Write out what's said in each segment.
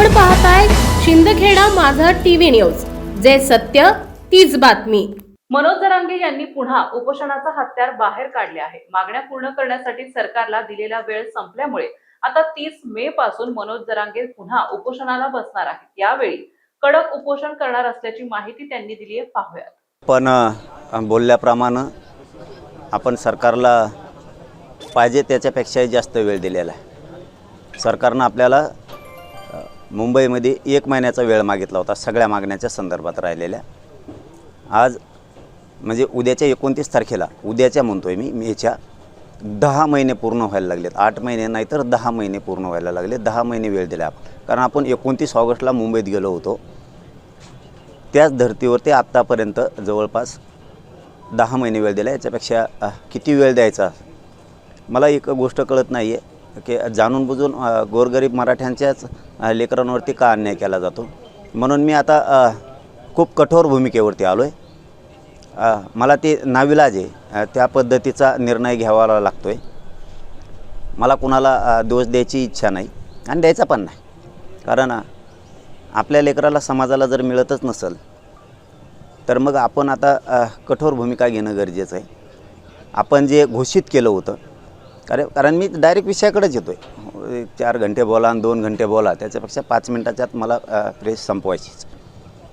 आपण पाहताय शिंदखेडा माझा टीव्ही न्यूज, जे सत्य तीच बातमी। मनोज जरांगे यांनी पुन्हा उपोषणाचा हत्यार बाहेर काढले आहे। मागण्या पूर्ण करण्यासाठी सरकारला दिलेला वेळ संपल्यामुळे आता 30 मे पासून मनोज जरांगे पुन्हा उपोषणाला बसणार आहेत। यावेळी कडक उपोषण करणार असल्याची माहिती त्यांनी दिली आहे, पाहूयात। पण बोलल्याप्रमाणे आपण सरकारला पाहिजे त्याच्यापेक्षाही जास्त वेळ दिलेला आहे। सरकारने आपल्याला मुंबईमध्ये 1 महिन्याचा वेळ मागितला होता सगळ्या मागण्याच्या संदर्भात राहिलेल्या। आज म्हणजे उद्याच्या 29 तारखेला, उद्याच्या म्हणतोय मी, मेच्या 10 महिने पूर्ण व्हायला लागलेत। 8 महिने नाही तर 10 महिने पूर्ण व्हायला लागले। 10 महिने वेळ दिला आपण, कारण आपण 29 ऑगस्टला मुंबईत गेलो होतो। त्याच धर्तीवरती आत्तापर्यंत जवळपास 10 महिने वेळ दिला। याच्यापेक्षा किती वेळ द्यायचा मला एक गोष्ट कळत नाही आहे की जाणून बुजून गोरगरीब मराठ्यांच्याच लेकरांवरती का अन्याय केला जातो। म्हणून मी आता खूप कठोर भूमिकेवरती आलो आहे। मला ते नाविलाज आहे, त्या पद्धतीचा निर्णय घ्यावा लागतो आहे। मला कुणाला दोष द्यायची इच्छा नाही आणि द्यायचा पण नाही, कारण आपल्या लेकराला समाजाला जर मिळतच नसेल तर मग आपण आता कठोर भूमिका घेणं गरजेचं आहे। आपण जे घोषित केलं होतं, कारण मी डायरेक्ट विषयाकडेच येतो आहे। 4 घंटे बोला आणि 2 घंटे बोला, त्याच्यापेक्षा 5 मिनिटाच्यात मला प्रेस संपवायचीच,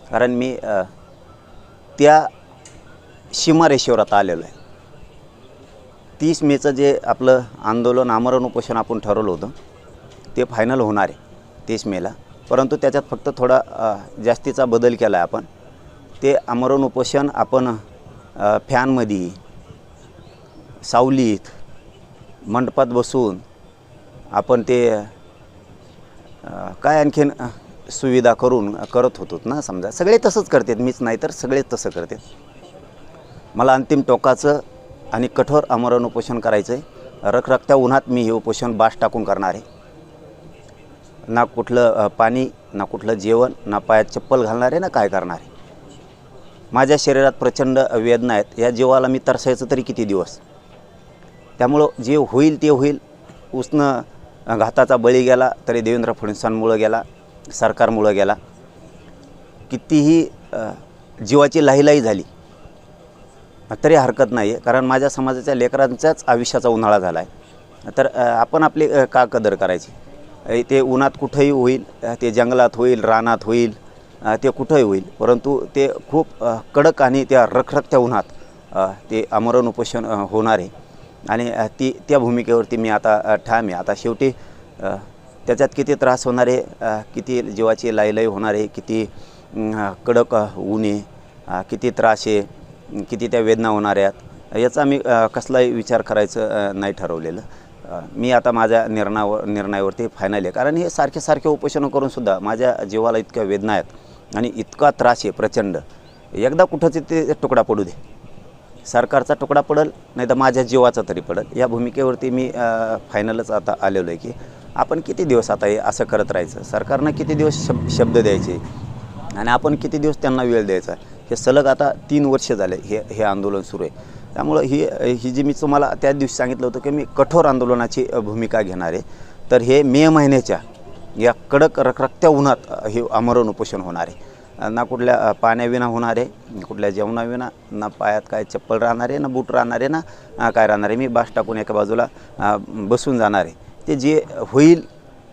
कारण मी त्या सीमारेषेवर आता आलेलो आहे। 30 मेचं जे आपलं आंदोलन, आमरण उपोषण आपण ठरवलं होतं ते फायनल होणार आहे 30 मेला, परंतु त्याच्यात फक्त थोडा जास्तीचा बदल केला आहे आपण। ते आमरण उपोषण आपण फॅनमध्ये, सावलीत, मंडपात बसून आपण ते काय आणखीन सुविधा करून करत होतो ना। समजा सगळे तसंच करतात, मीच नाही तर सगळेच तसं करतात। मला अंतिम टोकाचं आणि कठोर आमरण उपोषण करायचं आहे। रखरखत्या उन्हात मी हे उपोषण बास टाकून करणार आहे। ना कुठलं पाणी, ना कुठलं जेवण, ना पायात चप्पल घालणार आहे, ना काय करणार आहे। माझ्या शरीरात प्रचंड वेदना आहेत, या जीवाला मी तरसायचं तरी किती दिवस। त्यामुळं जे होईल ते होईल। उसनं घाताचा बळी गेला तरी देवेंद्र फडणवीसांमुळं गेला, सरकारमुळं गेला। कितीही जीवाची लाहीलाही झाली तरी हरकत नाही आहे, कारण माझ्या समाजाच्या लेकरांच्याच आयुष्याचा उन्हाळा झाला आहे। तर आपण आपली का कदर करायची। ते उन्हात कुठंही होईल, ते जंगलात होईल, रानात होईल, ते कुठंही होईल, परंतु ते खूप कडक आणि त्या रखरखत्या उन्हात ते आमरण उपोषण होणार आहे। आणि त्या भूमिकेवरती मी आता ठाम आहे। आता शेवटी त्याच्यात किती त्रास होणार आहे, किती जीवाची लाहीलाही होणार आहे, किती कडक ऊन आहे, किती त्रास आहे, किती त्या वेदना होणार आहेत, याचा मी कसलाही विचार करायचं नाही ठरवलेलं। मी आता माझ्या निर्णयावरती फायनल आहे, कारण हे सारखे उपोषणं करूनसुद्धा माझ्या जीवाला इतक्या वेदना आहेत आणि इतका त्रास आहे प्रचंड। एकदा कुठंच ते तुकडा पडू दे, सरकारचा तुकडा पडेल नाही तर माझ्या जीवाचा तरी पडेल। या भूमिकेवरती मी फायनलच आता आलेलो आहे की आपण किती दिवस आता हे असं करत राहायचं। सरकारनं किती दिवस शब्द द्यायचे आणि आपण किती दिवस त्यांना वेळ द्यायचा। हे सलग आता 3 वर्ष झाले हे आंदोलन सुरू आहे। त्यामुळं ही जी मी तुम्हाला त्या दिवशी सांगितलं होतं की मी कठोर आंदोलनाची भूमिका घेणार आहे, तर हे मे महिन्याच्या या कडक रखरखत्या उन्हात हे आमरण उपोषण होणार आहे। ना कुठल्या पाण्याविना होणार आहे, कुठल्या जेवणाविना, ना पायात काय चप्पल राहणार आहे, ना बूट राहणार आहे, ना काय राहणार आहे। मी बास टाकून एका बाजूला बसून जाणार आहे। ते जे होईल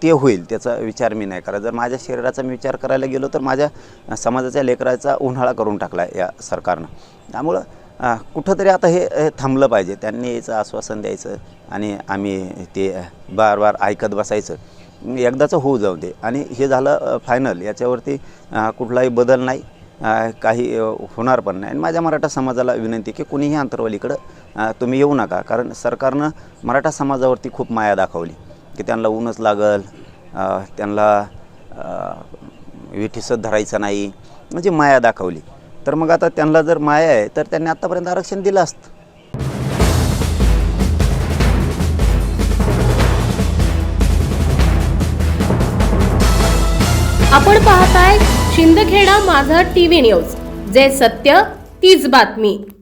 ते होईल, त्याचा विचार मी नाही करा। जर माझ्या शरीराचा मी विचार करायला गेलो तर माझ्या समाजाच्या लेकराचा उन्हाळा करून टाकला आहे या सरकारनं। त्यामुळं कुठंतरी आता हे थांबलं पाहिजे। त्यांनी याचं आश्वासन द्यायचं आणि आम्ही ते बार ऐकत बसायचं। एकदाचं होऊ जाऊ दे आणि हे झालं फायनल। याच्यावरती कुठलाही बदल नाही, काही होणार पण नाही। आणि माझ्या मराठा समाजाला विनंती की कुणीही अंतरवालीकडं तुम्ही येऊ नका, कारण सरकारनं मराठा समाजावरती खूप माया दाखवली की त्यांना ऊनच लागल, त्यांना विठीसत धरायचं नाही, म्हणजे माया दाखवली। तर मग आता त्यांना जर माया आहे तर त्यांनी आत्तापर्यंत आरक्षण दिलं असतं। आपण पाहताय शिंदखेडा माझा टीव्ही न्यूज, जे सत्य तीच बातमी।